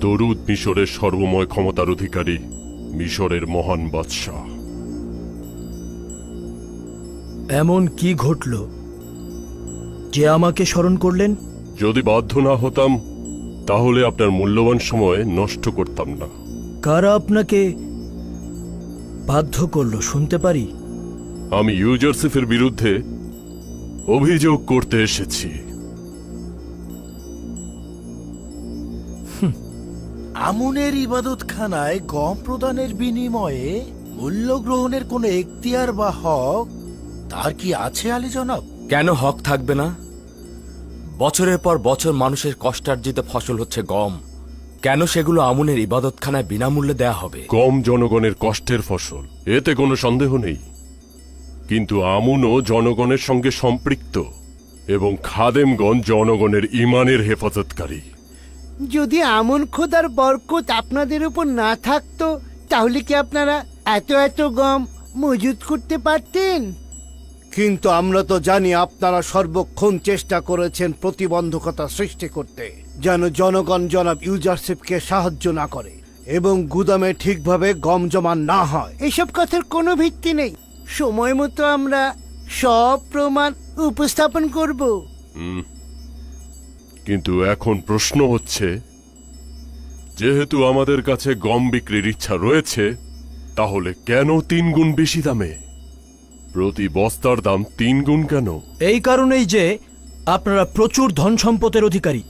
দরুদ মিশরের সর্বময় ক্ষমতার অধিকারী, মিশরের মহান বাদশাহ। এমন কি ঘটল যে আমাকে স্মরণ করলেন? যদি বাধ্য না হতাম তাহলে আপনার মূল্যবান সময় নষ্ট করতাম না। কারা আপনাকে বাধ্য করলো শুনতে পারি? আমি ইউজারসিফের বিরুদ্ধে অভিযোগ করতে এসেছি। আমুনের ইবাদতখানায় গম প্রদানের বিনিময়ে মূল্য গ্রহণের কোনো এখতিয়ার বা হক তার কি আছে আলী জনাব? কেন হক থাকবে না? বছরের পর বছর মানুষের কষ্টার্জিত ফসল হচ্ছে গম, কেন সেগুলো আমুনের ইবাদতখানায় বিনামূল্যে দেয়া হবে? গম জনগণের কষ্টের ফসল, এতে কোনো সন্দেহ নেই, কিন্তু আমুনও জনগণের সঙ্গে সম্পৃক্ত এবং খাদেমগণ জনগণের ঈমানের হেফাজতকারী। যদি আমন খোদার বরকত আপনাদের উপর না থাকতো তাহলে কি আপনারা এত এত গম মজুত করতে পারতেন? কিন্তু আমরা তো জানি আপনারা সর্বক্ষণ চেষ্টা করেছেন প্রতিবন্ধকতা সৃষ্টি করতে, যেন জনগণ জনাব ইউজারশিপকে সাহায্য না করে এবং গুদামে ঠিকভাবে গম জমা না হয়। এসব কথার কোনো ভিত্তি নেই। সময় মতো আমরা সব প্রমাণ উপস্থাপন করব। কিন্তু এখন প্রশ্ন হচ্ছে, যেহেতু আমাদের কাছে গম বিক্রির ইচ্ছা রয়েছে, তাহলে কেন 3 গুণ বেশি দামে? প্রতি বস্তার দাম 3 গুণ কেন? এই কারণেই যে আপনারা প্রচুর ধন সম্পদের অধিকারী।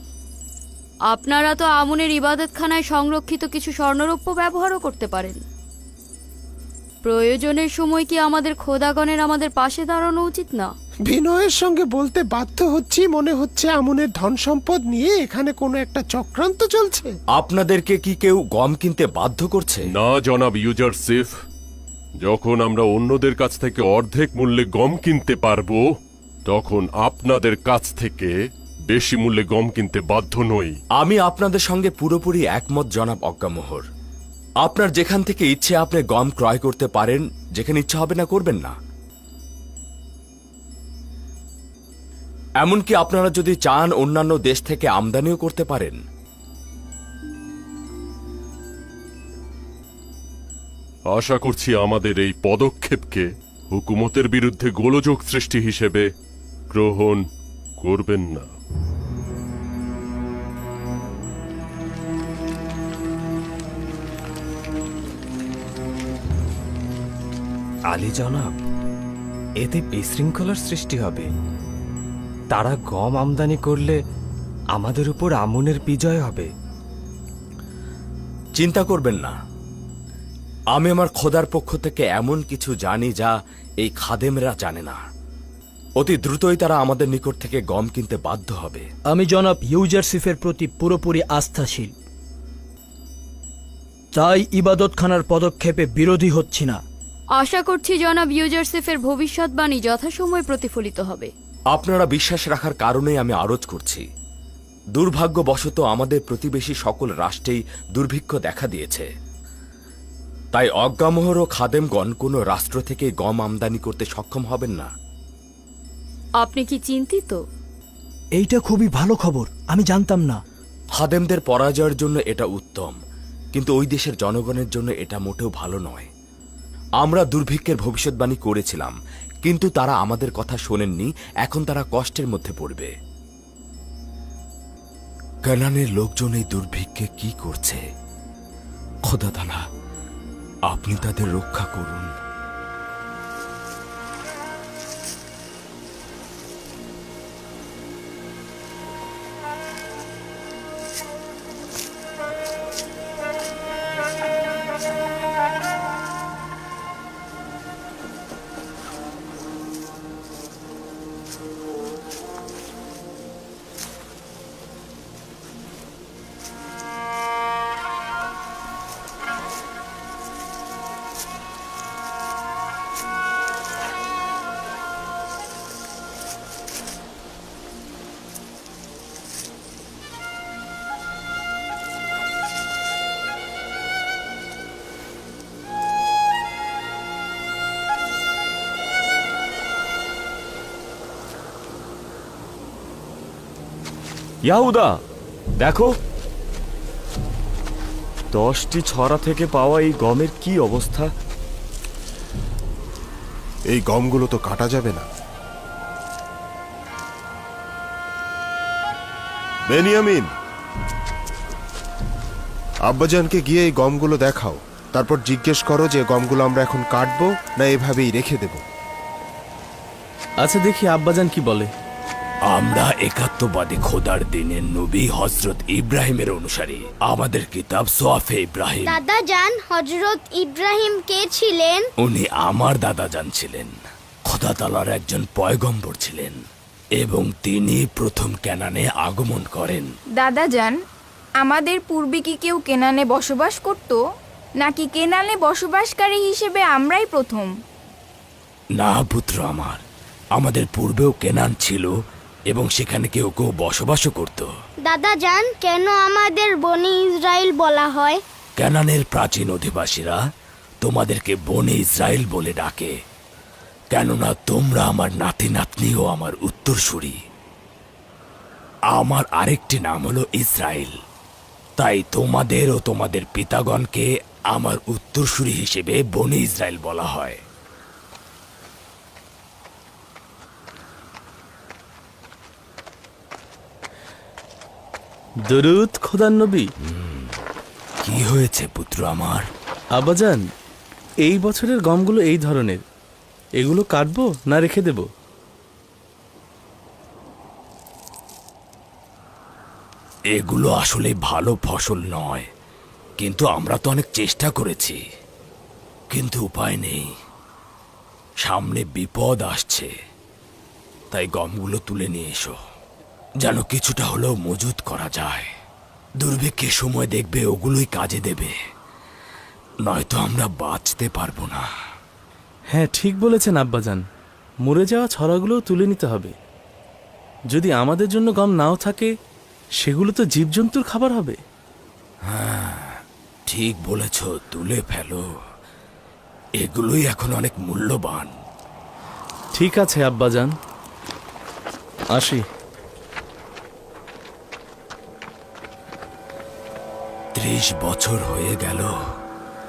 আপনারা তো আমুনের ইবাদতখানায় সংরক্ষিত কিছু স্বর্ণরৌপ্য ব্যবহারও করতে পারেন। প্রয়োজনের সময় কি আমাদের খোদাগণের আমাদের পাশে দাঁড়ানো উচিত না? বিনয়ের সঙ্গে বলতে বাধ্য হচ্ছি, মনে হচ্ছে আমুনের ধন সম্পদ নিয়ে এখানে কোনো একটা চক্রান্ত চলছে। আপনাদেরকে কি কেউ গম কিনতে বাধ্য করছে? না জনাব ইউজারশিফ, যখন আমরা অন্যদের কাছ থেকে অর্ধেক মূল্যে গম কিনতে পারবো, তখন আপনাদের কাছ থেকে বেশি মূল্যে গম কিনতে বাধ্য নই। আমি আপনাদের সঙ্গে পুরোপুরি একমত জনাব অজ্ঞামোহর। আপনার যেখান থেকে ইচ্ছে আপনি গম ক্রয় করতে পারেন, যেখানে ইচ্ছা হবে না করবেন না। এমনকি আপনারা যদি চান অন্যান্য দেশ থেকে আমদানিও করতে পারেন। আশা করছি আমাদের এই পদক্ষেপকে হুকুমতের বিরুদ্ধে গোলযোগ সৃষ্টি হিসেবে গ্রহণ করবেন না। আলী জনাব, এতে বিশৃঙ্খলার সৃষ্টি হবে। তারা গম আমদানি করলে আমাদের উপর আমুনের বিজয় হবে। চিন্তা করবেন না, আমি আমার খোদার পক্ষ থেকে এমন কিছু জানি যা এই খাদেমরা জানে না। অতি দ্রুতই তারা আমাদের নিকট থেকে গম কিনতে বাধ্য হবে। আমি জনাব ইউজারশিফের প্রতি পুরোপুরি আস্থাশীল, তাই ইবাদতখানার পদক্ষেপে বিরোধী হচ্ছি না। আশা করছি জনাব ইউজারসিফের ভবিষ্যৎবাণী যথাসময়ে প্রতিফলিত হবে। আপনারা বিশ্বাস রাখার কারণেই আমি আরজ করছি। দুর্ভাগ্যবশত আমাদের প্রতিবেশী সকল রাষ্ট্রেই দুর্ভিক্ষ দেখা দিয়েছে, তাই অজ্ঞামোহর ও খাদেমগণ কোনো রাষ্ট্র থেকে গম আমদানি করতে সক্ষম হবেন না। আপনি কি চিন্তিত? এইটা খুবই ভালো খবর, আমি জানতাম না। খাদেমদের পরাজয়ের জন্য এটা উত্তম, কিন্তু ওই দেশের জনগণের জন্য এটা মোটেও ভালো নয়। আমরা দুর্ভিক্ষের ভবিষ্যৎবাণী করেছিলাম, কিন্তু তারা আমাদের কথা শোনেননি। এখন তারা কষ্টের মধ্যে পড়বে। কানানের লোকজন এই দুর্ভিক্ষে কি করছে? খোদা তাআলা, আপনি তাদের রক্ষা করুন। ইয়াহুদা, দেখো, 10টি ছড়া থেকে পাওয়া এই গমের কি অবস্থা? এই গমগুলো তো কাটা যাবে না। বেনিয়ামিন, আব্বাজানকে গিয়ে এই গমগুলো দেখাও, তারপর জিজ্ঞেস করো যে গমগুলো আমরা এখন কাটবো না এভাবেই রেখে দেব। আচ্ছা দেখি আব্বাজান কি বলে। আমরা একাত্মবাদী খোদার দিনের নবী হজরত ইব্রাহিমের অনুসারী। আমাদের কিতাব সোয়াফে ইব্রাহিম। দাদা জান, হজরত ইব্রাহিম কে ছিলেন? উনি আমার দাদা জান ছিলেন, খোদা তাআলার একজন পয়গম্বর ছিলেন এবং তিনি প্রথম কেনানে আগমন করেন। দাদা যান, আমাদের পূর্বে কি কেউ কেনানে বসবাস করত, নাকি কেনানে বসবাসকারী হিসেবে আমরাই প্রথম? না পুত্র আমার, আমাদের পূর্বেও কেনান ছিল এবং সেখানে কেউ কেউ বসবাসও করত। দাদা জান, কেন আমাদের বনি ইসরায়েল বলা হয়? কেনানের প্রাচীন অধিবাসীরা তোমাদেরকে বনে ইসরায়েল বলে ডাকে, কেননা তোমরা আমার নাতি নাতনি ও আমার উত্তরসূরি। আমার আরেকটি নাম হলো ইসরায়েল, তাই তোমাদের ও তোমাদের পিতাগণকে আমার উত্তরসূরি হিসেবে বনে ইসরায়েল বলা হয়। দরুদ খোদার নবী। কি হয়েছে পুত্র আমার? আব্বাজান, এই বছরের গমগুলো এই ধরনের, এগুলো কাটবো না রেখে দেব? এগুলো আসলে ভালো ফসল নয়, কিন্তু আমরা তো অনেক চেষ্টা করেছি, কিন্তু উপায় নেই। সামনে বিপদ আসছে, তাই গমগুলো তুলে নিয়ে এসো, যেন কিছুটা হলেও মজুত করা যায়। দুর্ভিক্ষের সময় দেখবে ওগুলোই কাজে দেবে, নয়তো আমরা বাঁচতে পারবো না। হ্যাঁ ঠিক বলেছেন আব্বাজান, মরে যাওয়া ছড়াগুলোও তুলে নিতে হবে। যদি আমাদের জন্য গম নাও থাকে, সেগুলো তো জীবজন্তুর খাবার হবে। ঠিক বলেছ, তুলে ফেলো, এগুলোই এখন অনেক মূল্যবান। ঠিক আছে আব্বাজান, আসি। 30 বছর হয়ে গেল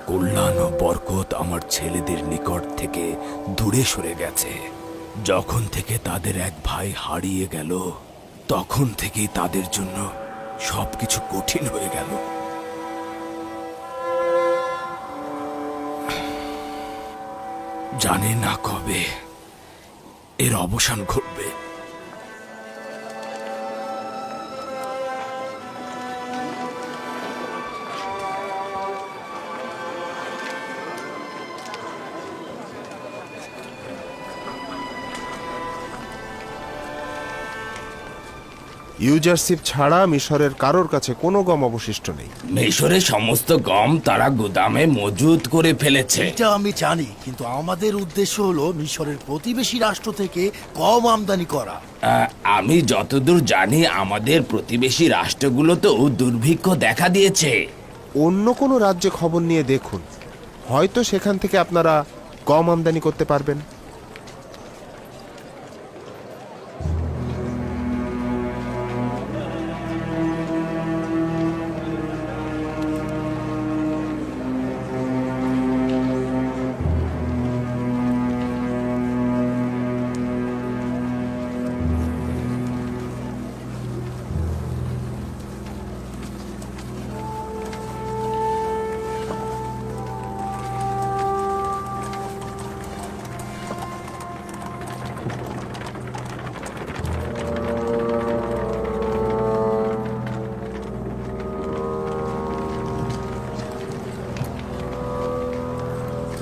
কল্যাণ ও বরকত আমার ছেলেদের নিকট থেকে দূরে সরে গেছে। যখন থেকে তাদের এক ভাই হারিয়ে গেল, তখন থেকেই তাদের জন্য সবকিছু কঠিন হয়ে গেল। জানি না কবে এর অবসান ঘটবে। ইউজারশিপ ছাড়া মিশরের কারোর কাছে কোনো গম অবশিষ্ট নেই। মিশরের সমস্ত গম তারা গুদামে মজুত করে ফেলেছে। এটা আমি জানি, কিন্তু আমাদের উদ্দেশ্য হলো মিশরের প্রতিবেশী রাষ্ট্র থেকে কম আমদানি করা। আমি যতদূর জানি আমাদের প্রতিবেশী রাষ্ট্রগুলোতেও দুর্ভিক্ষ দেখা দিয়েছে। অন্য কোনো রাজ্যে খবর নিয়ে দেখুন, হয়তো সেখান থেকে আপনারা গম আমদানি করতে পারবেন।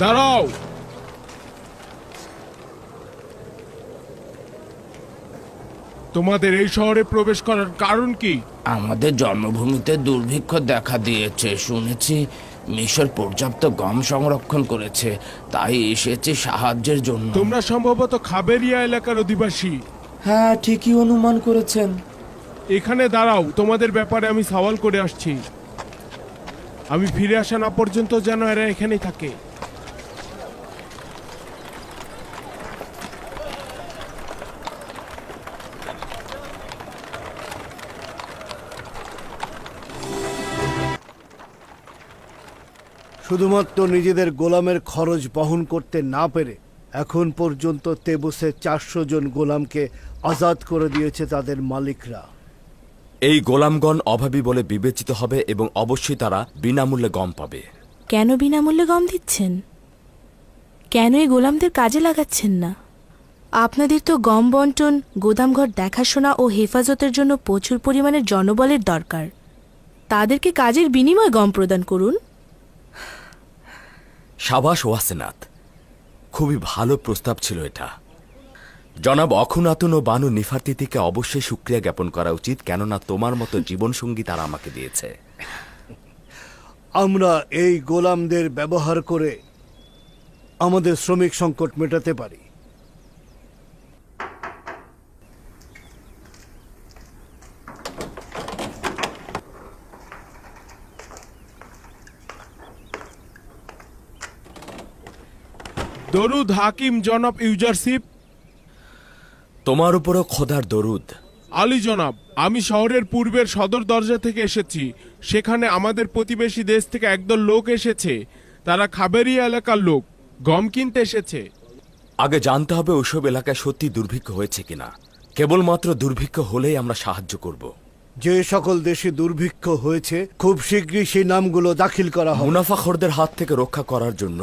দাঁড়াও, তোমাদের এই শহরে প্রবেশ করার কারণ কি? আমাদের জন্মভূমিতে দুর্ভিক্ষ দেখা দিয়েছে শুনেছি। মিশর পর্যাপ্ত গম সংরক্ষণ করেছে, তাই এসেছে সাহায্যের জন্য। তোমরা সম্ভবত খাবেরিয়া এলাকার অধিবাসী। হ্যাঁ, ঠিকই অনুমান করেছেন। এখানে দাঁড়াও, তোমাদের ব্যাপারে আমি সওয়াল করে আসছি। আমি ফিরে আসা না পর্যন্ত যেন এরা এখানেই থাকে। শুধুমাত্র নিজেদের গোলামের খরচ বহন করতে না পেরে এখন পর্যন্ত তেবুসে 400 জন গোলামকে আজাদ করে দিয়েছে তাদের মালিকরা। এই গোলামগণ অভাবী বলে বিবেচিত হবে এবং অবশ্যই তারা বিনামূল্যে গম পাবে। কেন বিনামূল্যে গম দিচ্ছেন? কেন এই গোলামদের কাজে লাগাচ্ছেন না? আপনাদের তো গম বন্টন, গোদামঘর দেখাশোনা ও হেফাজতের জন্য প্রচুর পরিমাণের জনবলের দরকার। তাদেরকে কাজের বিনিময়ে গম প্রদান করুন। সাবাস ওয়াসেনাথ, খুবই ভালো প্রস্তাব ছিল এটা। জনাব অখুনাতুন ও বানু নিফারতিতিকে অবশ্যই শুকরিয়া জ্ঞাপন করা উচিত, কেননা তোমার মতো জীবনসঙ্গী তারা আমাকে দিয়েছে। আমরা এই গোলামদের ব্যবহার করে আমাদের শ্রমিক সংকট মেটাতে পারি। দরুদ হাকিম জনাব ইউজারশিপ। তোমার উপরও খোদার দরুদ। আলী জনাব, আমি শহরের পূর্বের সদর দরজা থেকে এসেছি। সেখানে আমাদের প্রতিবেশী দেশ থেকে একদল লোক এসেছে। তারা খাবেরিয়া এলাকার লোক, গম কিনতে এসেছে। আগে জানতে হবে ওইসব এলাকায় সত্যি দুর্ভিক্ষ হয়েছে কিনা। কেবলমাত্র দুর্ভিক্ষ হলেই আমরা সাহায্য করব। যে সকল দেশে দুর্ভিক্ষ হয়েছে খুব শীঘ্রই সেই নামগুলো দাখিল করা হবে। মুনাফাখোরদের হাত থেকে রক্ষা করার জন্য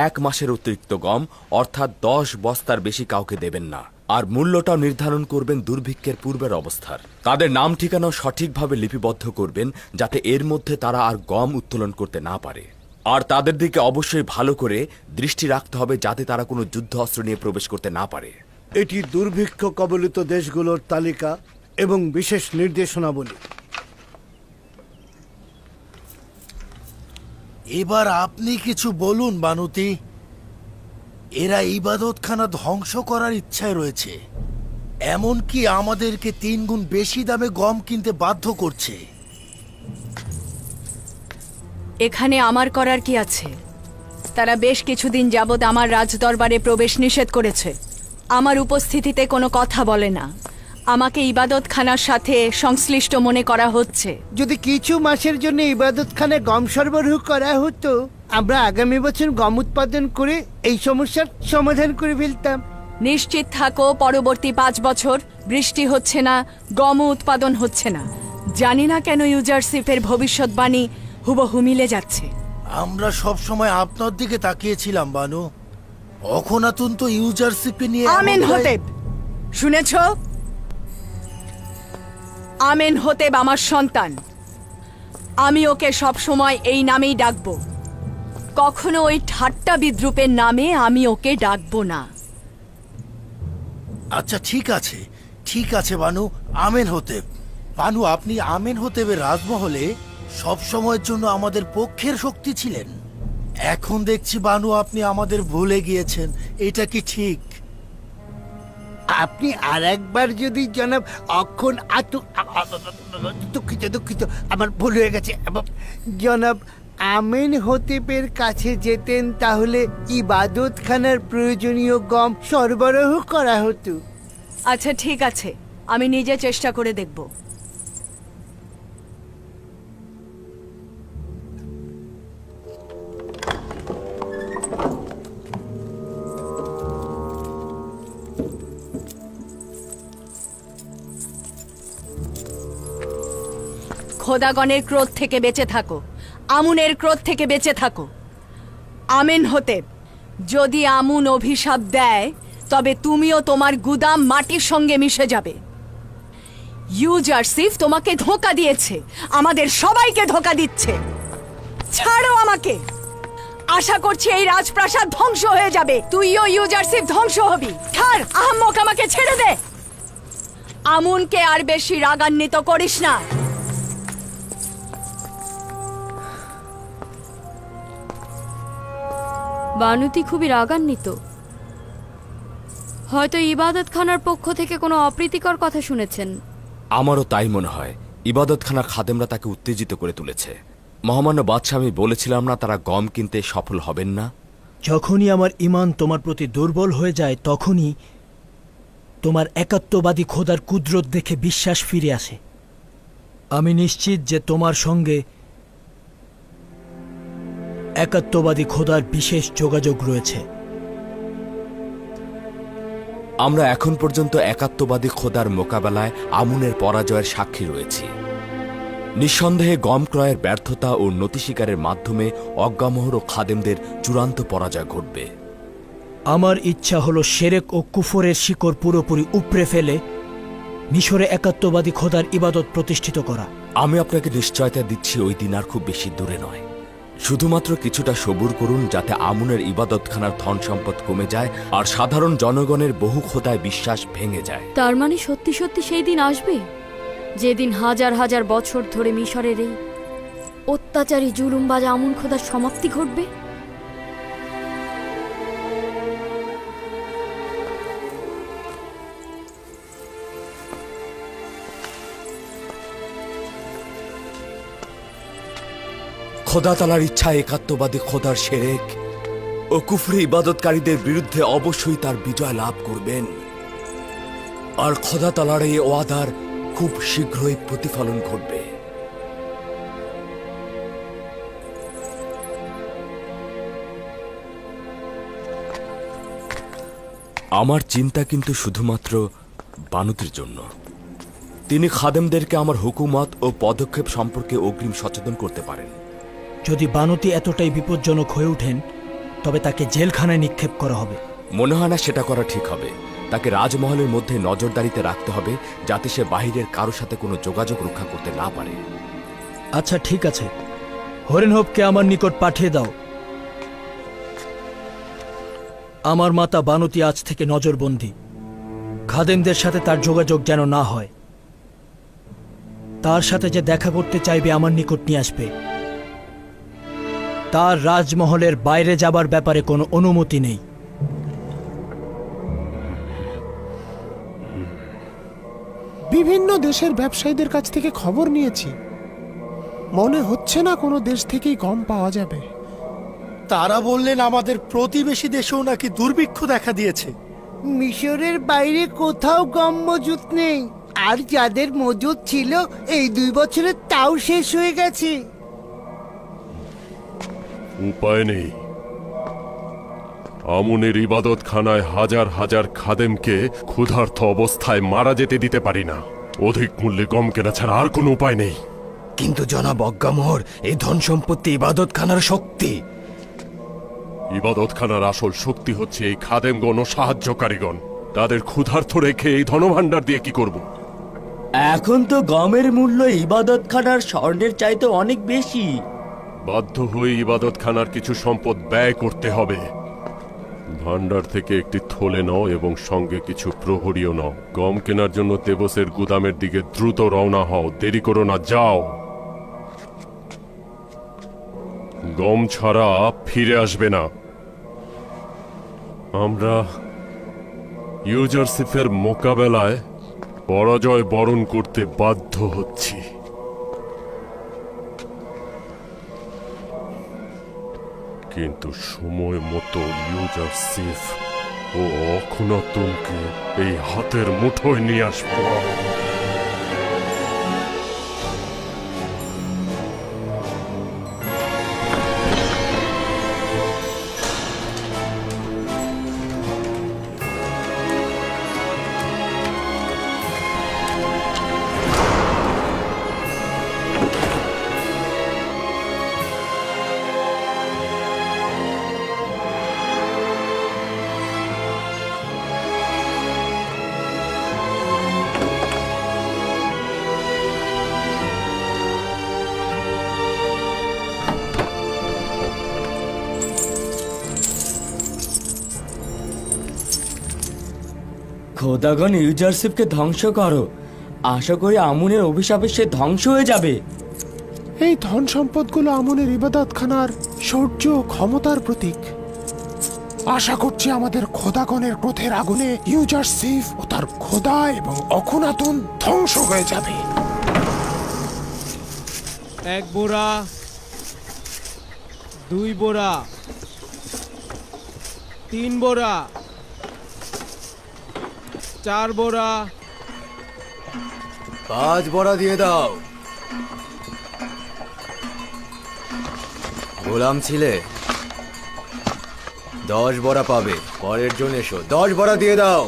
1 মাসের অতিরিক্ত গম অর্থাৎ 10 বস্তার বেশি কাউকে দেবেন না। আর মূল্যটাও নির্ধারণ করবেন দুর্ভিক্ষের পূর্বের অবস্থার। তাদের নাম ঠিকানাও সঠিকভাবে লিপিবদ্ধ করবেন, যাতে এর মধ্যে তারা আর গম উত্তোলন করতে না পারে। আর তাদের দিকে অবশ্যই ভালো করে দৃষ্টি রাখতে হবে, যাতে তারা কোনো যুদ্ধ অস্ত্র নিয়ে প্রবেশ করতে না পারে। এটি দুর্ভিক্ষ কবলিত দেশগুলোর তালিকা এবং বিশেষ নির্দেশনাবলী। এবার আপনি কিছু বলুন বানুতি। এরা ইবাদতখানা ধ্বংস করার ইচ্ছায় রয়েছে, এমনকি আমাদেরকে 3 গুণ বেশি দামে গম কিনতে বাধ্য করছে। এখানে আমার করার কি আছে? তারা বেশ কিছুদিন যাবৎ আমার রাজদরবারে প্রবেশ নিষেধ করেছে। আমার উপস্থিতিতে কোনো কথা বলে না। আমাকে ইবাদতখানার সাথে সংশ্লিষ্ট মনে করা হচ্ছে। যদি কিছু মাসের জন্য ইবাদতখানায় গম সরবরাহ করা হতো, আমরা আগামী বছর গম উৎপাদন করে এই সমস্যার সমাধান করে ফেলতাম। নিশ্চিত থাকো, পরবর্তী 5 বছর বৃষ্টি হচ্ছে না, গম উৎপাদন হচ্ছে না। জানি না কেন ইউজারশিপের ভবিষ্যৎবাণী হুবহু মিলে যাচ্ছে। আমরা সব সময় আপনার দিকে তাকিয়েছিলাম বানু। অখনাতুন তো ইউজারশিপে নিয়ে আমেন হতেব, শুনেছ? আমেন হতেব আমার সন্তান। আমি ওকে সব সময় এই নামেই ডাকবো। কখনো ওই ঠাট্টা বিদ্রুপের নামে আমি ওকে ডাকবো না। আচ্ছা ঠিক আছে বানু, আমেন হতেব। বানু, আপনি আমেন হতেবের রাজমহলে সব সময়ের জন্য আমাদের পক্ষের শক্তি ছিলেন। এখন দেখছি বানু আপনি আমাদের ভুলে গিয়েছেন। এটা কি ঠিক? আপনি আর একবার যদি জনাব অক্ষণ দুঃখিত, আমার ভুল হয়ে গেছে। জনাব আমিন হতেবের কাছে যেতেন, তাহলে ইবাদতখানার প্রয়োজনীয় গম সরবরাহ করা হতো। আচ্ছা ঠিক আছে, আমি নিজে চেষ্টা করে দেখব। খোদাগণের ক্রোধ থেকে বেঁচে থাকো, আমুনের ক্রোধ থেকে বেঁচে থাকো। আমেন হতেব, যদি আমুন অভিশাপ দেয় তবে তুমিও তোমার গুদাম মাটির সঙ্গে মিশে যাবে। ইউজারশিপ তোমাকে ধোঁকা দিয়েছে, আমাদের সবাইকে ধোঁকা দিচ্ছে। ছাড়ো আমাকে। আশা করছি এই রাজপ্রাসাদ ধ্বংস হয়ে যাবে, তুইও ইউজারশিপ ধ্বংস হবি। ছাড় আহম্মক, আমাকে ছেড়ে দে। আমুনকে আর বেশি রাগান্বিত করিস না। বানুতি খুবই রাগান্বিত। হয়তো ইবাদতখানার পক্ষ থেকে কোনো অপ্রীতিকর কথা শুনেছেন। আমারও তাই মনে হয়। ইবাদতখানার খাদেমরা তাকে উত্তেজিত করে তুলেছে। মহামান্য বাদশাহ, আমি বলেছিলাম না তারা গম কিনতে সফল হবেন না? যখনই আমার ঈমান তোমার প্রতি দুর্বল হয়ে যায়, তখনই তোমার একাত্মবাদী খোদার কুদরত দেখে বিশ্বাস ফিরে আসে। আমি নিশ্চিত যে তোমার সঙ্গে একাত্মবাদী খোদার বিশেষ যোগাযোগ রয়েছে। আমরা এখন পর্যন্ত একাত্মবাদী খোদার মোকাবেলায় আমুনের পরাজয়ের সাক্ষী রয়েছি। নিঃসন্দেহে গম ক্রয়ের ব্যর্থতা ও নতি স্বীকারের মাধ্যমে অজ্ঞামোহর ও খাদেমদের চূড়ান্ত পরাজয় ঘটবে। আমার ইচ্ছা হলো শেরেক ও কুফরের শিকড় পুরোপুরি উপড়ে ফেলে মিশরে একাত্মবাদী খোদার ইবাদত প্রতিষ্ঠিত করা। আমি আপনাকে নিশ্চয়তা দিচ্ছি ওই দিন আর খুব বেশি দূরে নয়। শুধুমাত্র কিছুটা সবুর করুন, যাতে আমুনের ইবাদতখানার ধন সম্পদ কমে যায় আর সাধারণ জনগণের বহু খোদায় বিশ্বাস ভেঙে যায়। তার মানে সত্যি সত্যি সেই দিন আসবে, যেদিন হাজার হাজার বছর ধরে মিশরের এই অত্যাচারী জুলুমবাজ আমুন খোদার সমাপ্তি ঘটবে। খোদা তালার ইচ্ছা একাত্মবাদী খোদার শেরেক ও কুফরি ইবাদতকারীদের বিরুদ্ধে অবশ্যই তার বিজয় লাভ করবেন, আর খোদা তালার এই ওয়াদার খুব শীঘ্রই প্রতিফলন ঘটবে। আমার চিন্তা কিন্তু শুধুমাত্র বানুতির জন্য। তিনি খাদেমদেরকে আমার হুকুমত ও পদক্ষেপ সম্পর্কে অগ্রিম সচেতন করতে পারেন। যদি বানুতি এতটাই বিপজ্জনক হয়ে ওঠেন, তবে তাকে জেলখানায় নিক্ষেপ করা হবে। মনে হয় না সেটা করা ঠিক হবে। তাকে রাজমহলের মধ্যে নজরদারিতে রাখতে হবে, যাতে সে বাহিরের কারোর সাথে কোনো যোগাযোগ রক্ষা করতে না পারে। আচ্ছা ঠিক আছে, হরেনহোপকে আমার নিকট পাঠিয়ে দাও। আমার মাতা বানুতি আজ থেকে নজরবন্দী। খাদেমদের সাথে তার যোগাযোগ যেন না হয়। তার সাথে যে দেখা করতে চাইবে আমার নিকট নিয়ে আসবে। তার রাজমহলের বাইরে যাবার ব্যাপারে কোনো অনুমতি নেই। বিভিন্ন দেশের ব্যবসায়ীদের কাছ থেকে খবর নিয়েছি, মনে হচ্ছে না কোনো দেশ থেকেই গম পাওয়া যাবে। তারা বললেন আমাদের প্রতিবেশী দেশেও নাকি দুর্ভিক্ষ দেখা দিয়েছে। মিশরের বাইরে কোথাও গম মজুত নেই, আর যাদের মজুত ছিল এই 2 বছরে তাও শেষ হয়ে গেছে। উপায় নেই। আমুনের ইবাদতখানায় হাজার হাজার খাদেমকে ক্ষুধার্ত অবস্থায় মারা যেতে দিতে পারি না। অধিক মূল্যে গম কেনা ছাড়া আর কোনো উপায় নেই। কিন্তু জনাব অজ্ঞামোহর, এই ধন সম্পত্তি ইবাদতখানার শক্তি। ইবাদতখানার আসল শক্তি হচ্ছে এই খাদেমগণ ও সাহায্যকারীগণ। তাদের ক্ষুধার্ত রেখে এই ধনভাণ্ডার দিয়ে কি করব? এখন তো গমের মূল্য ইবাদতখানার স্বর্ণের চাইতে অনেক বেশি। বাধ্য হয়ে ইবাদতখানার কিছু সম্পদ ব্যয় করতে হবে। ভাণ্ডার থেকে একটি থলে নাও এবং সঙ্গে কিছু প্রহরীও নাও। গম কেনার জন্য তেবসের গুদামের দিকে দ্রুত রওনা হও, দেরি করো না, যাও। গম ছাড়া ফিরে আসবে না। আমরা ইউজারশিপের মোকাবেলায় পরাজয় বরণ করতে বাধ্য হচ্ছি। কিন্তু সময় মতো ইউজারশিপ ও অখুনাতুনকে এই হাতের মুঠোয় নিয়ে আসবো। খোদাগণ ইউজারশিপকে ধ্বংস করো। আশা করি আমুনের অভিশাপে সে ধ্বংস হয়ে যাবে। এই ধন সম্পদগুলো আমনের ইবাদতখানার শৌর্য ও ক্ষমতার প্রতীক। আশা করছি আমাদের খোদাগণের ক্রোধের আগুনে ইউজারশিপ ও তার খোদা এবং অখুনাতুন ধ্বংস হয়ে যাবে। 1 বোরা, 2 বোরা, 3 বোরা, 4 বোরা, 5 বড়া দিয়ে দাও। গোলাম ছিলে 10 বড়া পাবে, পরের জন এসো, 10 বড়া দিয়ে দাও।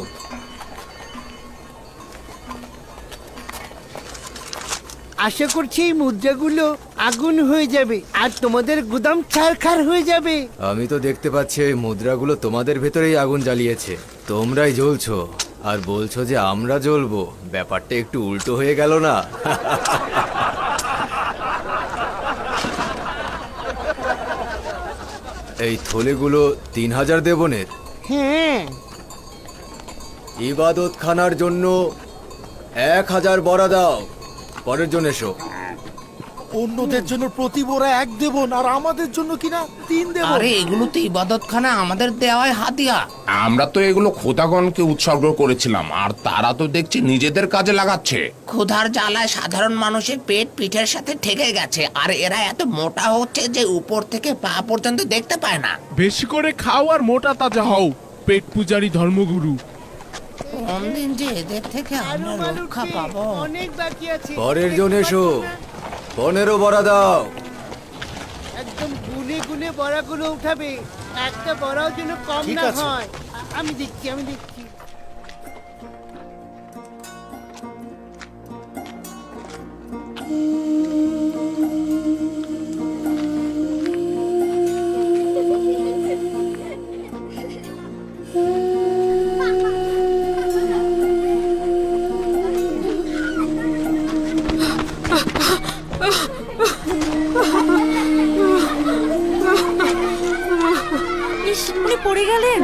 আশা করছি এই মুদ্রাগুলো আগুন হয়ে যাবে আর তোমাদের গুদাম ছারখার হয়ে যাবে। আমি তো দেখতে পাচ্ছি এই মুদ্রাগুলো তোমাদের ভেতরেই আগুন জ্বালিয়েছে, তোমরাই জ্বলছো আর বলছো যে আমরা জ্বলবো। ব্যাপারটা একটু উল্টো হয়ে গেল না? এই থলেগুলো 3000 দেবনের। হ্যাঁ, ইবাদত খানার জন্য 1000 বড়া দাও, পরের জন এসো। অন্যদের জন্য প্রতি বোরা 1 দেবন আর আমাদের জন্য কিনা 3 দেবন। আরে এগুলো তো ইবাদতখানা আমাদের দেওয়ায় হাতিয়া। আমরা তো এগুলো খোদাগণকে উৎসর্গ করেছিলাম, আর তারা তো দেখছি নিজেদের কাজে লাগাচ্ছে। ক্ষুধার জ্বালায় সাধারণ মানুষের পেট পিঠের সাথে ঠেকে গেছে, আর এরা এত মোটা হচ্ছে যে উপর থেকে পা পর্যন্ত দেখতে পায় না। বেশি করে খাও আর মোটা তাজা হও, পেট পূজারী ধর্মগুরু। কোন দিন যে এদের থেকে আমরা রক্ষা পাবো। অনেক বাকি আছে। পরের জন এসো, 15 বড়া দাও। একদম গুনে গুনে বড়াগুলো উঠাবে, একটা বড়াও যেন কম ঠিক না আছে। হয়। আমি দেখছি। ইস, উনি পড়ে গেলেন।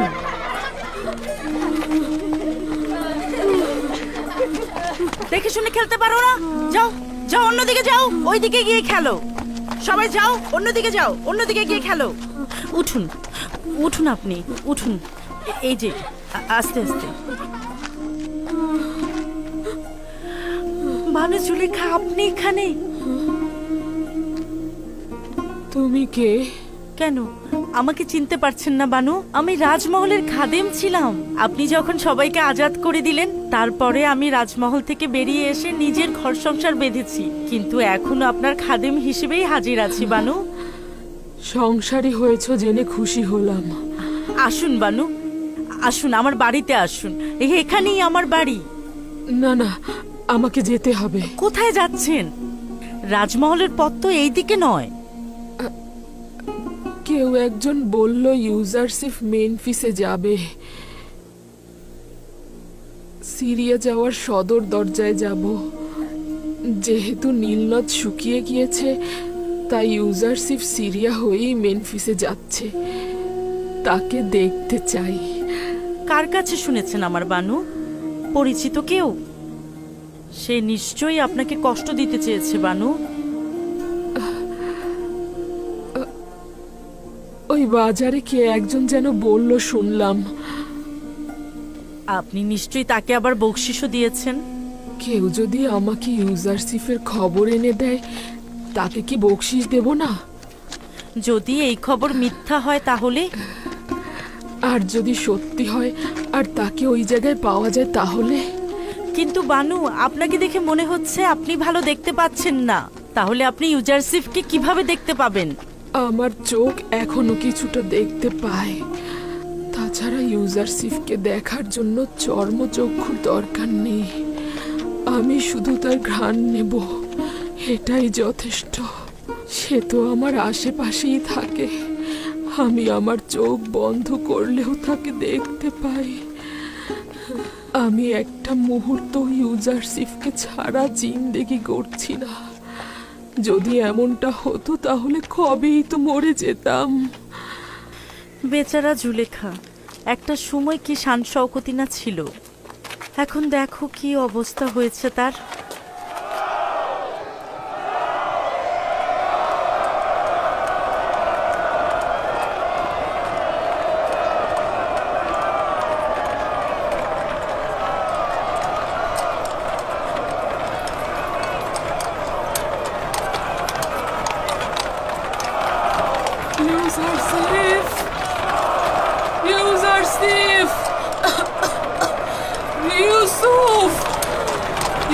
দেখে শুনে খেলতে পারো না? যাও যাও, অন্যদিকে যাও, ওইদিকে গিয়ে খেলো। সবাই যাও, অন্যদিকে যাও, অন্যদিকে গিয়ে খেলো। উঠুন উঠুন, আপনি উঠুন। এই যে আস্তে আস্তে। ভানু জুলেখা, আপনি এখানে? তুমি কে? কেন আমাকে চিনতে পারছেন না বানু? আমি রাজমহলের খাদেম ছিলাম। আপনি যখন সবাইকে আজাদ করে দিলেন, তারপরে আমি রাজমহল থেকে বেরিয়ে এসে নিজের ঘর সংসার বেঁধেছি, কিন্তু এখনো আপনার খাদেম হিসেবেই হাজির আছি বানু। সংসারী হয়েছ জেনে খুশি হলাম। আসুন বানু, আসুন আমার বাড়িতে আসুন, এখানেই আমার বাড়ি। না না, আমাকে যেতে হবে। কোথায় যাচ্ছেন? রাজমহলের পথ তো এইদিকে নয়। কেউ একজন বলল ইউজারশিপ মেনফিসে যাবে। সিরিয়া যাওয়ার সদর দরজায় যাব। যেহেতু নীলনদ শুকিয়ে গিয়েছে, তাই ইউজারশিপ সিরিয়া হয়েই মেনফিসে যাচ্ছে। তাকে দেখতে চাই। কার কাছে শুনেছেন আমার বানু? পরিচিত কেউ? সে নিশ্চয়ই আপনাকে কষ্ট দিতে চেয়েছে বানু। ওই বাজারে কে একজন যেন বলল, শুনলাম। আপনি নিশ্চয়ই তাকে আবার বকশিশও দিয়েছেন। কেউ যদি আমাকে ইউজারশিপের খবর এনে দেয়, তাকে কি বকশিশ দেব না? যদি এই খবর মিথ্যা হয় তাহলে? আর যদি সত্যি হয় আর তাকে ওই জায়গায় পাওয়া যায় তাহলে? কিন্তু বানু, আপনাকে দেখে মনে হচ্ছে আপনি ভালো দেখতে পাচ্ছেন না। তাহলে আপনি ইউজারশিপকে কিভাবে দেখতে পাবেন? আমার চোখ এখনো কিছুটা দেখতে পায়। তাছাড়া ইউজারশিপকে দেখার জন্য চর্মচক্ষুর দরকার নেই। আমি শুধু তার ঘ্রাণ নেব, এটাই যথেষ্ট। সে তো আমার আশেপাশেই থাকে। আমি আমার চোখ বন্ধ করলেও তাকে দেখতে পাই। আমি একটা মুহূর্ত ইউজারশিপকে ছাড়া জিন্দেগি করছি না। যদি এমনটা হতো তাহলে কবেই তো মরে যেতাম। বেচারা জুলেখা, একটা সময় কি শান শওকতি না ছিল, এখন দেখো কি অবস্থা হয়েছে তার। ইউসুফ!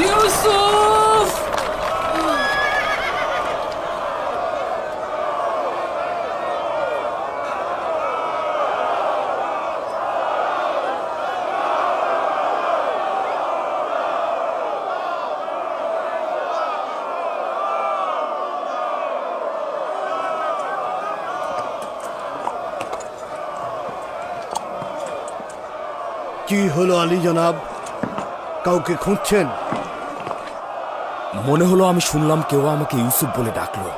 ইউসুফ! কি হলো আলী জনাব, কাউকে খুঁজছেন? মনে হলো আমি শুনলাম কেউ আমাকে ইউসুফ বলে ডাকলো।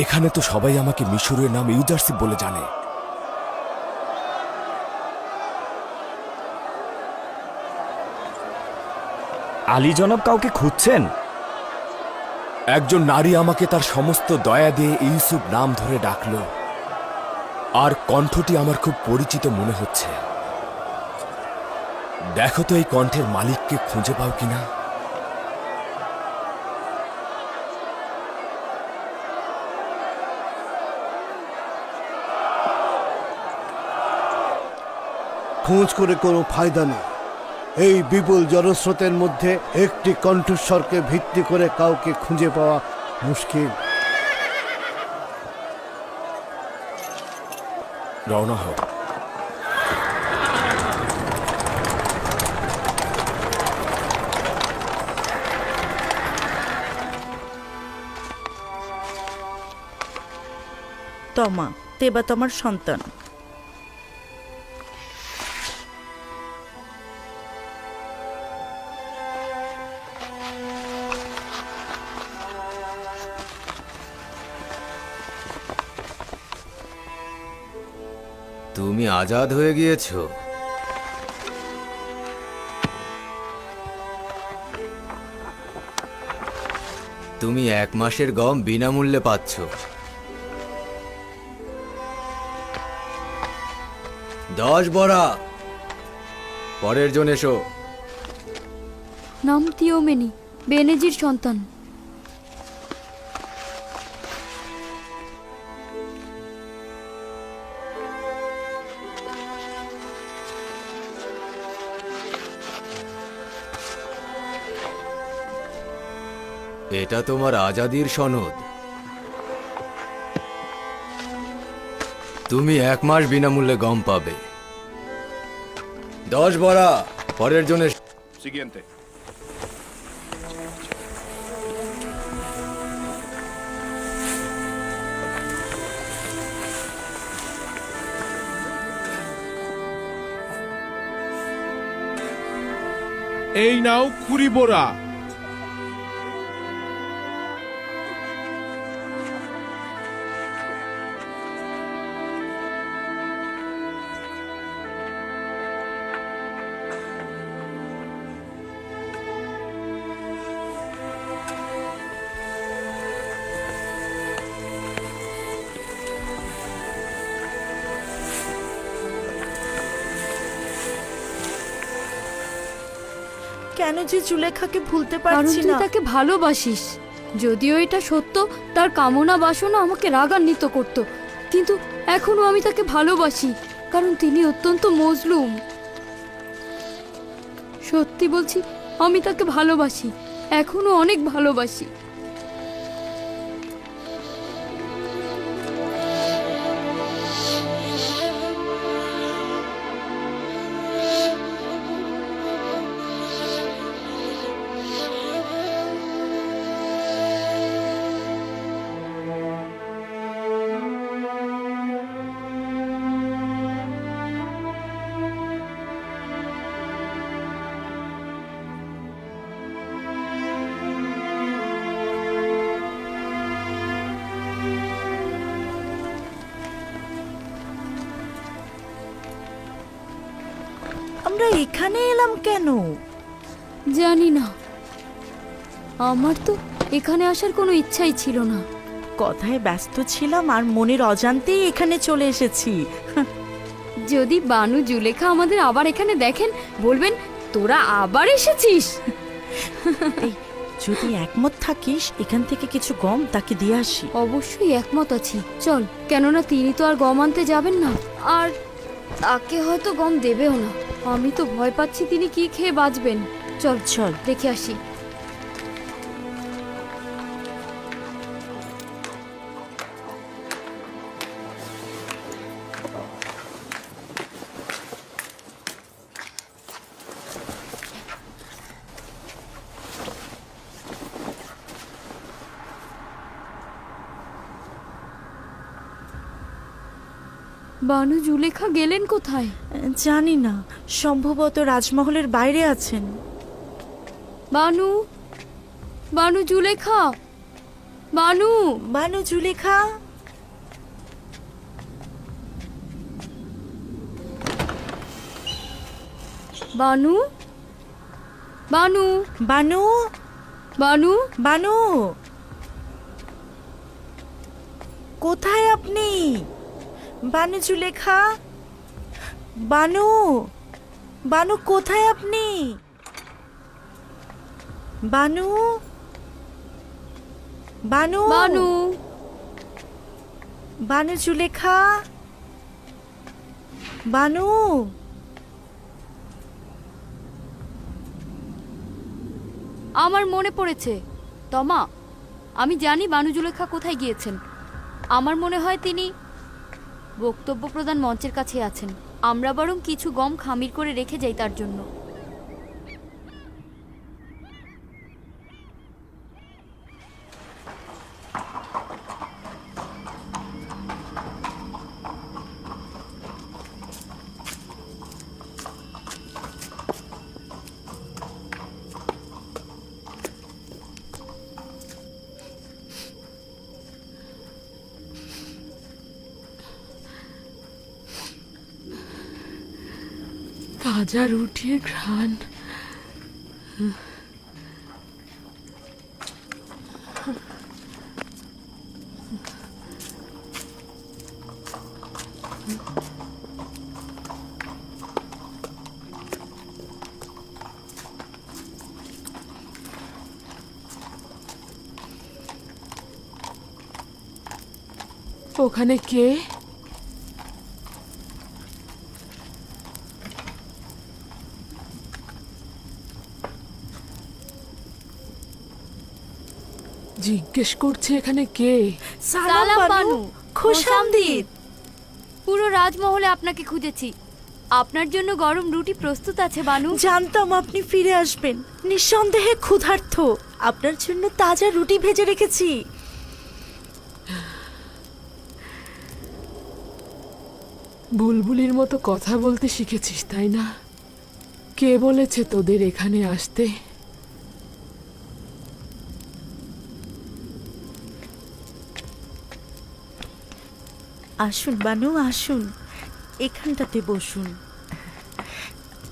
এখানে তো সবাই আমাকে মিশরের নাম ইউজারসিফ বলে জানে। আলী জনাব কাউকে খুঁজছেন? একজন নারী আমাকে তার সমস্ত দয়া দিয়ে ইউসুফ নাম ধরে ডাকলো, আর কণ্ঠটি আমার খুব পরিচিত মনে হচ্ছে। দেখো তো এই কণ্ঠের মালিককে খুঁজে পাও কিনা। খোঁজ করে কোনো ফায়দা নেই। এই বিপুল জনস্রোতের মধ্যে একটি কণ্ঠস্বরকে ভিত্তি করে কাউকে খুঁজে পাওয়া মুশকিল। রওনা হোক। তমা তেবা তোমার সন্তান। তুমি আজাদ হয়ে গিয়েছো। তুমি 1 মাসের গম বিনামূল্যে পাচ্ছ। 10 বড়া। পরের জন এসো। নাম তিওমেনি, বেনেজির সন্তান। এটা তোমার আজাদির সনদ। তুমি 1 মাস বিনামূল্যে গম পাবে। 10 বড়া। পরের জনের Siguiente. এই নাও 20 বোরা। কেন যে জুলেখাকে ভুলতে কারণ পারছি তুই না। তাকে ভালোবাসিস। যদিও এটা সত্য, তার কামনা বাসনা আমাকে রাগান্বিত করত, কিন্তু এখনো আমি তাকে ভালোবাসি, কারণ তিনি অত্যন্ত মজলুম। সত্যি বলছি, আমি তাকে ভালোবাসি, এখনো অনেক ভালোবাসি। আমরা এখানে এলাম কেন? জানি না, আমার তো এখানে আসার কোনো ইচ্ছাই ছিল না। কথায় ব্যস্ত ছিলাম আর মনের অজান্তেই এখানে চলে এসেছি। যদি বানু জুলেখা আমাদের আবার এখানে দেখেন, বলবেন তোরা আবার এসেছিস। যদি একমত থাকিস, এখান থেকে কিছু গম তাকে দিয়ে আসি। অবশ্যই একমত আছি, চল। কেননা তিনি তো আর গম আনতে যাবেন না, আর তাকে হয়তো গম দেবেও না। আমি তো ভয় পাচ্ছি তিনি কি খেয়ে বাঁচবেন। চল চল, দেখে আসি। বানু জুলেখা গেলেন কোথায়? জানি না, সম্ভবত রাজমহলের বাইরে আছেন। বানু, বানু জুলেখা, বানু, বানু জুলেখা। বানু, বানু, বানু, বানু, বানু, কোথায় আপনি? বানু জুলেখা, বানু, বানু কোথায় আপনি? বানু, বানু, বানু, বানু জুলেখা, বানু। আমার মনে পড়েছে তমা, আমি জানি বানু জুলেখা কোথায় গিয়েছেন। আমার মনে হয় তিনি বক্তব্য প্রদান মঞ্চের কাছে আছেন। আমরা বরং কিছু গম খামির করে রেখে যাই তার জন্য। তাজা রুটির ঘ্রাণ। ওখানে কে? জিজ্ঞেস করছে এখানে কে? সালাম বানু, খোশামদিদ। পুরো রাজমহলে আপনাকে খুঁজেছি। আপনার জন্য গরম রুটি প্রস্তুত আছে বানু। জানতাম আপনি ফিরে আসবেন। নিঃসন্দেহে ক্ষুধার্ত। আপনার জন্য তাজা রুটি ভেজে রেখেছি। বুলবুলির মতো কথা বলতে শিখেছিস তাই না? কে বলেছে তোদের এখানে আসতে? আসুন বানু, আসুন, এখানটাতে বসুন।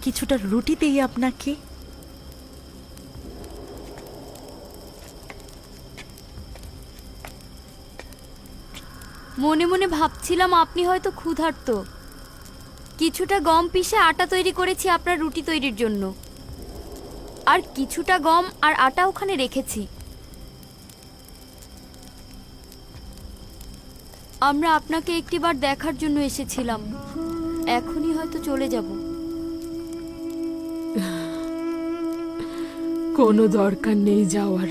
কিছুটা রুটি দেই আপনাকে। মনে মনে ভাবছিলাম আপনি হয়তো ক্ষুধার্ত। কিছুটা গম পিষে আটা তৈরি করেছি আপনার রুটি তৈরির জন্য, আর কিছুটা গম আর আটা ওখানে রেখেছি। আমরা আপনাকে একটিবার দেখার জন্য এসেছিলাম। এখনই হয়তো চলে যাব। কোনো দরকার নেই যাওয়ার।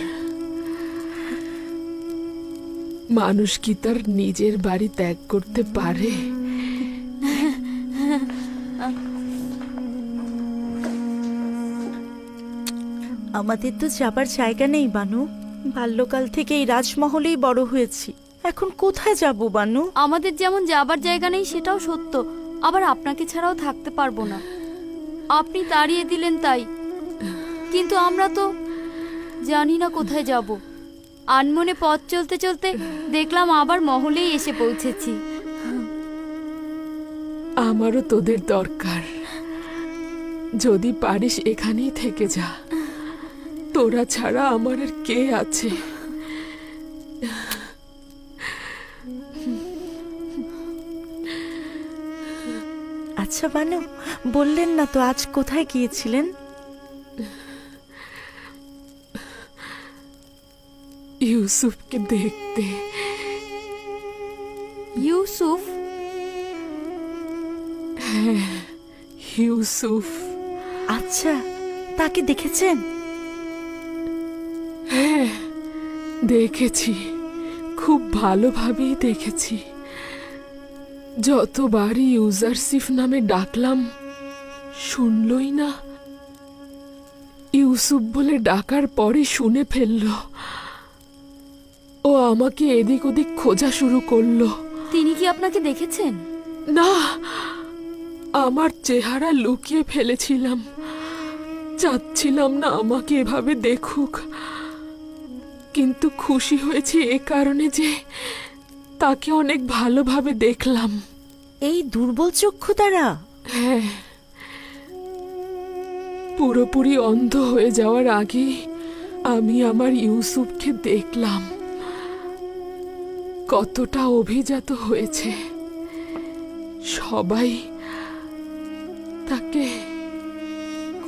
মানুষ কি তার নিজের বাড়ি ত্যাগ করতে পারে? আমাদের তো যাবার জায়গা নেই বানু। বাল্যকাল থেকে এই রাজমহলেই বড় হয়েছি। এখন কোথায় যাব বানু? আমাদের যেমন যাবার জায়গা নেই সেটাও সত্য, আবার আপনাকে ছাড়াও থাকতে পারবো না। আপনি তাড়িয়ে দিলেন তাই, কিন্তু আমরা তো জানি না কোথায় যাব। আনমনে পথ চলতে চলতে দেখলাম আবার মহলেই এসে পৌঁছেছি। আমারও তোদের দরকার। যদি পারিস এখানেই থেকে যা। তোরা ছাড়া আমার আর কে আছে? আচ্ছা বানু, বললেন না তো আজ কোথায় গিয়েছিলেন? ইউসুফকে দেখতে। ইউসুফ? হ্যাঁ, ইউসুফ। আচ্ছা, তাকে দেখেছেন? হ্যাঁ, দেখেছি, খুব ভালোভাবেই দেখেছি। যতবারই ইউজারসিফ নামে ডাকলাম শুনলই না। ইউসুফ বলে ডাকার পরে শুনে ফেলল। ও আমাকে এদিক ওদিক খোঁজা শুরু করলো। তিনি কি আপনাকে দেখেছেন? না, আমার চেহারা লুকিয়ে ফেলেছিলাম, চাচ্ছিলাম না আমাকে এভাবে দেখুক। কিন্তু খুশি হয়েছি এ কারণে যে তাকে অনেক ভালোভাবে দেখলাম। এই দুর্বল চক্ষু দ্বারা? হ্যাঁ, পুরোপুরি অন্ধ হয়ে যাওয়ার আগে আমি আমার ইউসুফকে দেখলাম কতটা অভিজাত হয়েছে। সবাই তাকে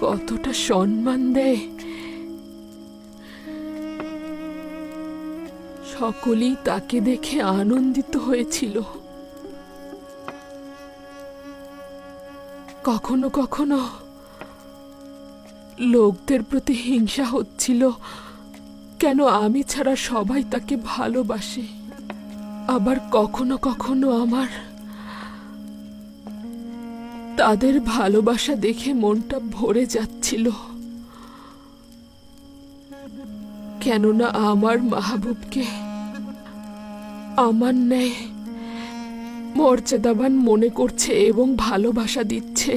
কতটা সম্মান দেয়। সকলেই তাকে দেখে আনন্দিত হয়েছিল। কখনো কখনো লোকদের প্রতি হিংসা হচ্ছিল, কেন আমি ছাড়া সবাই তাকে ভালোবাসে। আবার কখনো কখনো আমার তাদের ভালোবাসা দেখে মনটা ভরে যাচ্ছিল, কেননা আমার মাহবুবকে আমার ন্যায় মর্যাদাবান মনে করছে এবং ভালোবাসা দিচ্ছে।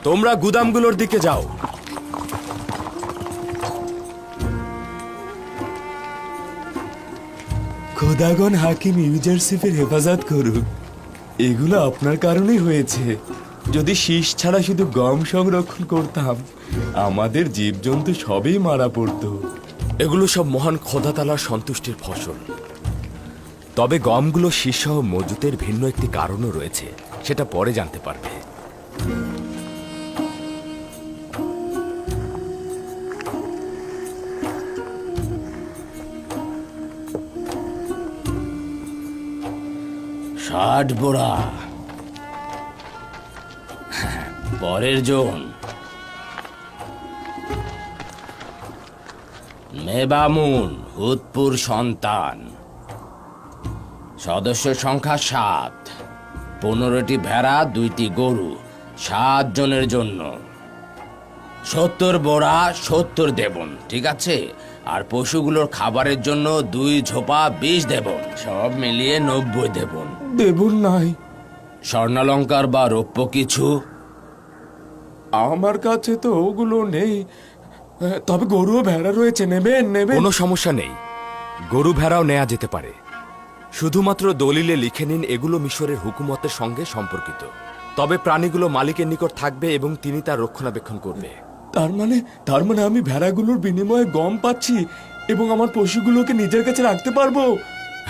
তোমরা গুদামগুলোর দিকে যাও। খোদাগণ হাকিম ইউজারশিপের হেফাজত করুক। এগুলো আপনার কারণেই হয়েছে। যদি শীষ ছাড়া শুধু গম সংরক্ষণ করতাম, আমাদের জীবজন্তু সবই মারা পড়তো। এগুলো সব মহান খোদা তাআলার সন্তুষ্টির ফসল। তবে গমগুলো শীর্ষসহ মজুতের ভিন্ন একটি কারণও রয়েছে, সেটা পরে জানতে পারবে। ষাট বোড়া পরের জন। মেবামুন হুদপুর সন্তান, সদস্য সংখ্যা 7, 15টি ভেড়া, 2টি গরু, 7 জনের জন্য। 70 বোড়া, 70 দেবন, ঠিক আছে? আর পশুগুলোর খাবারের জন্য 2 ঝোপা 20 দেবন, সব মিলিয়ে 90 দেবন। দেবুন নাই। স্বর্ণালঙ্কার বা রৌপ্য কিছু? আমার কাছে তো ওগুলো নেই, তবে গরু ও ভেড়া রয়েছে। নেবেন? কোনো সমস্যা নেই, গরু ভেড়াও নেওয়া যেতে পারে। শুধুমাত্র দলিলে লিখে নিন এগুলো মিশরের হুকুমতের সঙ্গে সম্পর্কিত। তবে প্রাণীগুলো মালিকের নিকট থাকবে এবং তিনি তার রক্ষণাবেক্ষণ করবে। তার মানে আমি ভেড়াগুলোর বিনিময়ে গম পাচ্ছি এবং আমার পশুগুলোকে নিজের কাছে রাখতে পারবো?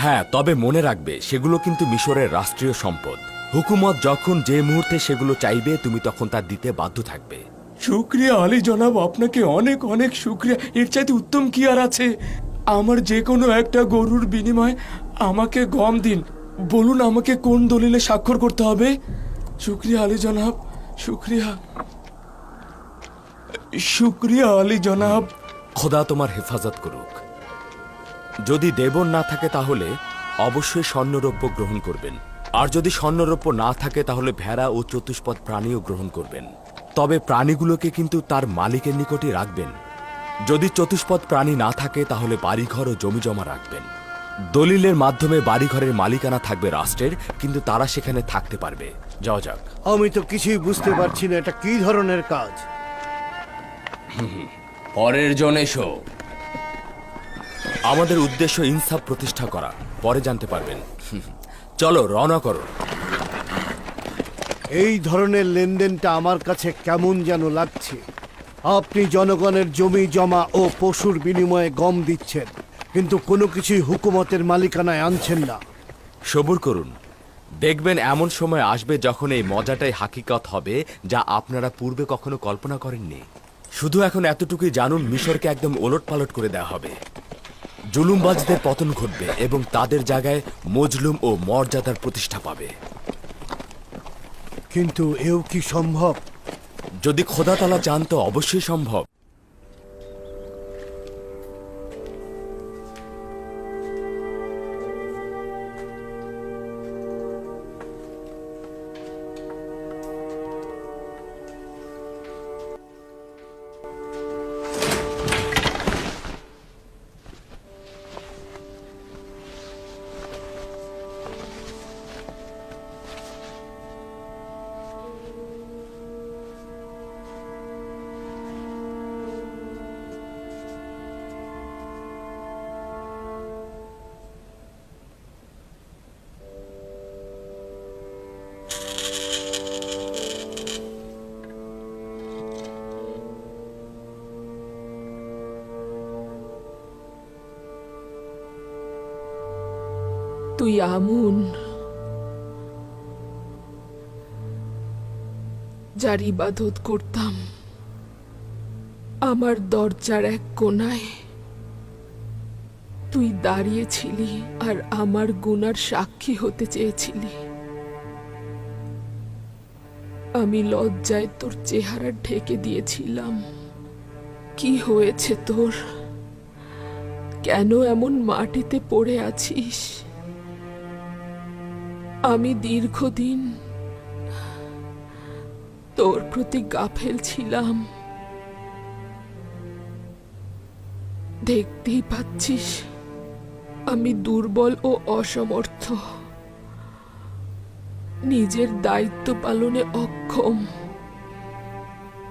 হ্যাঁ, তবে মনে রাখবে সেগুলো কিন্তু মিশরের রাষ্ট্রীয় সম্পদ। হুকুমত যখন যে মুহূর্তে সেগুলো চাইবে তুমি তখন তা দিতে বাধ্য থাকবে। শুক্রিয়া আলী জনাব, আপনাকে অনেক অনেক শুক্রিয়া। এর চাইতে উত্তম কি আর আছে? আমার যে কোনো একটা গরুর বিনিময়ে আমাকে গম দিন। বলুন আমাকে কোন দলিলে স্বাক্ষর করতে হবে? শুক্রিয়া আলী জনাব, শুক্রিয়া। শুক্রিয়া আলী জনাব। খোদা তোমার হেফাজত করুক। যদি দেবন না থাকে তাহলে অবশ্যই স্বর্ণরৌপ্য গ্রহণ করবেন, আর যদি স্বর্ণরৌপ্য না থাকে তাহলে ভেড়া ও চতুষ্পদ প্রাণীও গ্রহণ করবেন। তবে প্রাণীগুলোকে কিন্তু তার মালিকের নিকটই রাখবেন। যদি চতুষ্পদ প্রাণী না থাকে তাহলে বাড়িঘর ও জমি জমা রাখবেন। দলিলের মাধ্যমে বাড়িঘরের মালিকানা থাকবে রাষ্ট্রের, কিন্তু তারা সেখানে থাকতে পারবে। যাওয়া যাক। আমি তো কিছুই বুঝতে পারছি না, এটা কি ধরনের কাজ? পরের জন এসো। আমাদের উদ্দেশ্য ইনসাফ প্রতিষ্ঠা করা, পরে জানতে পারবেন। চলো রওনা করো। এই ধরনের লেনদেনটা আমার কাছে কেমন যেন লাগছে। আপনি জনগণের জমি জমা ও পশুর বিনিময়ে গম দিচ্ছেন, কিন্তু কোনো কিছুই হুকুমতের মালিকানায় আনছেন না। সবুর করুন, দেখবেন এমন সময় আসবে যখন এই মজাটাই হাকিকত হবে, যা আপনারা পূর্বে কখনো কল্পনা করেননি। শুধু এখন এতটুকুই জানুন, মিশরকে একদম ওলটপালট করে দেওয়া হবে। জুলুমবাজদের পতন ঘটবে এবং তাদের জায়গায় মজলুম ও মর্যাদার প্রতিষ্ঠা পাবে। কিন্তু এও কি সম্ভব? যদি খোদা তাআলা চান তো অবশ্যই সম্ভব। তুই আমুন, যার ইবাদত করতাম। আমার দরজার এক কোণায় তুই দাঁড়িয়েছিলি আর আমার গুনার সাক্ষী হতে চেয়েছিলি। আমি লজ্জায় তোর চেহারা ঢেকে দিয়েছিলাম। কি হয়েছে তোর? কেন এমন মাটিতে পড়ে আছিস? আমি দীর্ঘদিন তোর প্রতি গাফেল ছিলাম। দেখতেই পাচ্ছিস আমি দুর্বল ও অসমর্থ, নিজের দায়িত্ব পালনে অক্ষম।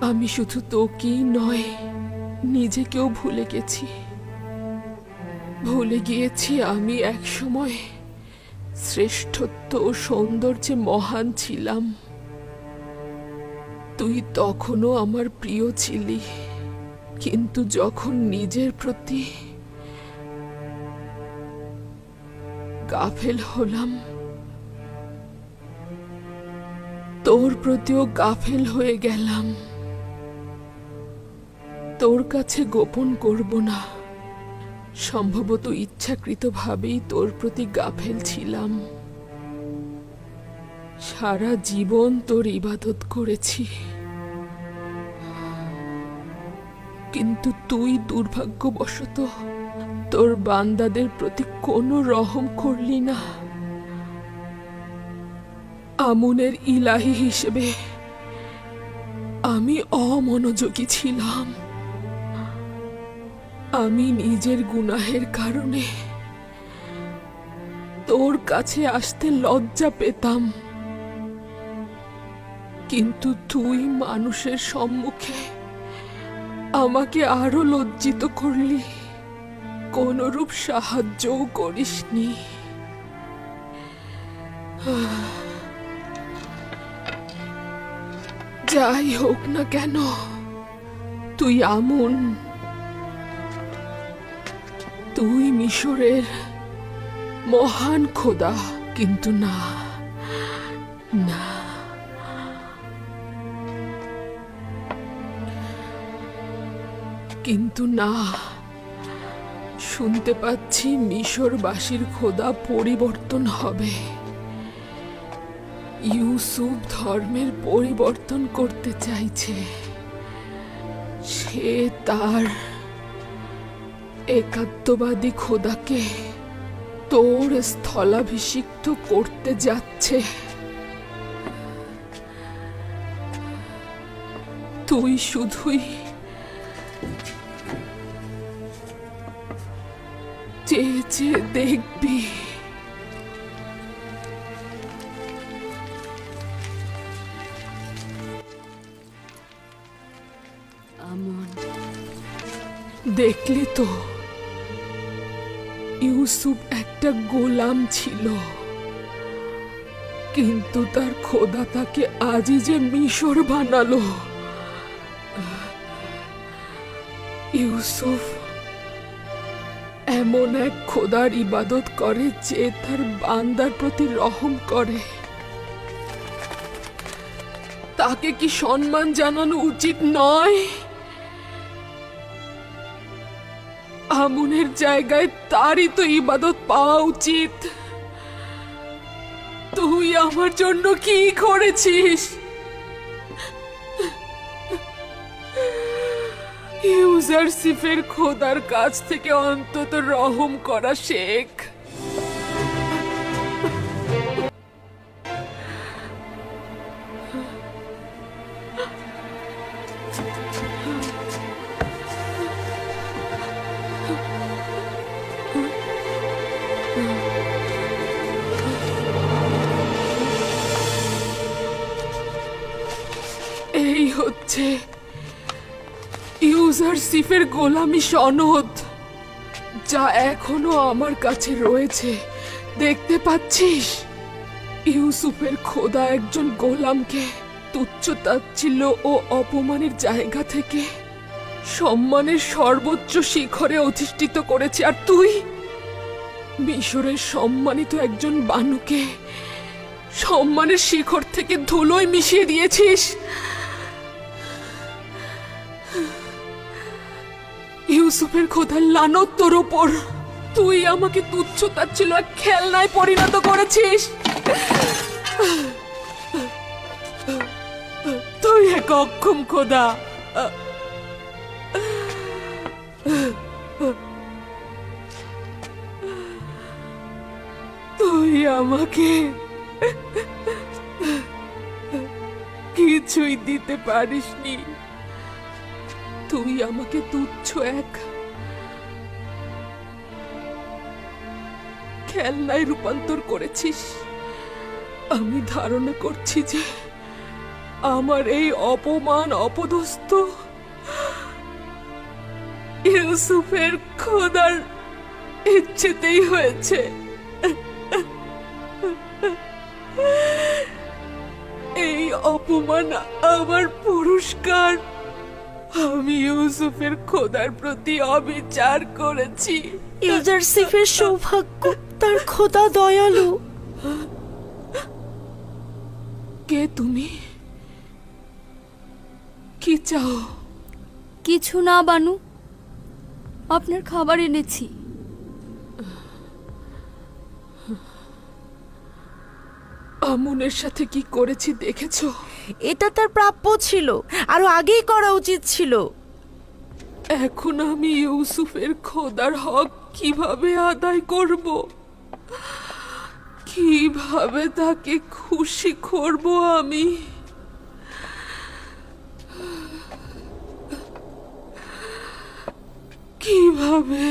আমি শুধু তোকেই নয়, নিজেকেও ভুলে গেছি। ভুলে গিয়েছি আমি একসময় শ্রেষ্ঠত্ব ও সৌন্দর্যে মহান ছিলাম। তুই তখনও আমার প্রিয় ছিলি, কিন্তু যখন নিজের প্রতি গাফেল হলাম, তোর প্রতিও গাফেল হয়ে গেলাম। তোর কাছে গোপন করব না, সম্ভবত ইচ্ছাকৃতভাবেই তোর প্রতি গাফেল ছিলাম। সারা জীবন তোর ইবাদত করেছি, কিন্তু তুই দুর্ভাগ্যবশত তোর বান্দাদের প্রতি কোনো রহম করলি না। আমুনের ইলাহি হিসেবে আমি অমনোযোগী ছিলাম। আমি নিজের গুনাহের কারণে তোর কাছে আসতে লজ্জা পেতাম, কিন্তু তুই মানুষের সম্মুখে আমাকে আরো লজ্জিত করলি, কোনরূপ সাহায্যও করিসনি। যাই হোক না কেন, তুই আমুন, তুই মিশরের মহান খোদা, কিন্তু না না, কিন্তু না, শুনতে পাচ্ছি মিশরবাসীর খোদা পরিবর্তন হবে। ইউসুফ ধর্মের পরিবর্তন করতে চাইছে। সে তার একাত্মবাদী খোদাকে তোর স্থলাভিষিক্ত করতে যাচ্ছে। তুই শুধুই চেয়ে চেয়ে দেখবি। দেখলি তো, ইউসুফ একটা গোলাম ছিল, কিন্তু তার খোদা তাকে আজই যে মিশর বানালো। ইউসুফ এমন এক খোদার ইবাদত করে যে তার বান্দার প্রতি রহম করে। তাকে কি সম্মান জানানো উচিত নয়? আমুনের জায়গায় তারই তো ইবাদত পাওয়া উচিত। তুই আমার জন্য কি করেছিস? ইউজারসিফের খোদার কাছ থেকে অন্তত রহম করা শেখ। এই হচ্ছে ইউজারসিফের গোলামি সনদ, যা এখনো আমার কাছে রয়েছে। দেখতে পাচ্ছিস, ইউসুফের খোদা একজন গোলামকে তুচ্ছ তাচ্ছিল্য ও অপমানের জায়গা থেকে সম্মানের সর্বোচ্চ শিখরে অধিষ্ঠিত করেছে, আর মিশরের সম্মানিত একজন বানুকে সম্মানের শিখর থেকে ধুলোয় মিশিয়ে দিয়েছিস। ইউসুফের খোদার লানত তোর ওপর। তুই আমাকে তুচ্ছ তাচ্ছিল্য এক খেলনায় পরিণত করেছিস। তুই এক অক্ষম খোদা। তুই আমাকে কিছুই দিতে পারিসনি। তুই আমাকে তুচ্ছ এক খেলনায় রূপান্তর করেছিস। আমি ধারণা করছি যে আমার এই অপমান অপদস্থ ইউসুফের খোদার ইচ্ছেতেই হয়েছে। এই অপমান আমার পুরস্কার। আমি ইউসুফের খোদার প্রতি অবিচার করেছি। ইউজারসিফের সৌভাগ্য, তার খোদা দয়ালু। কে তুমি? কি চাও? কিছু না বানু, আপনার খাবার এনেছি। আমুনের সাথে কি করেছি দেখেছো? এটা তার প্রাপ্য ছিল, আরো আগেই করা উচিত ছিল। এখন আমি ইউসুফের খোদার হক কিভাবে আদায় করব? কিভাবে তাকে খুশি করব আমি? কিভাবে?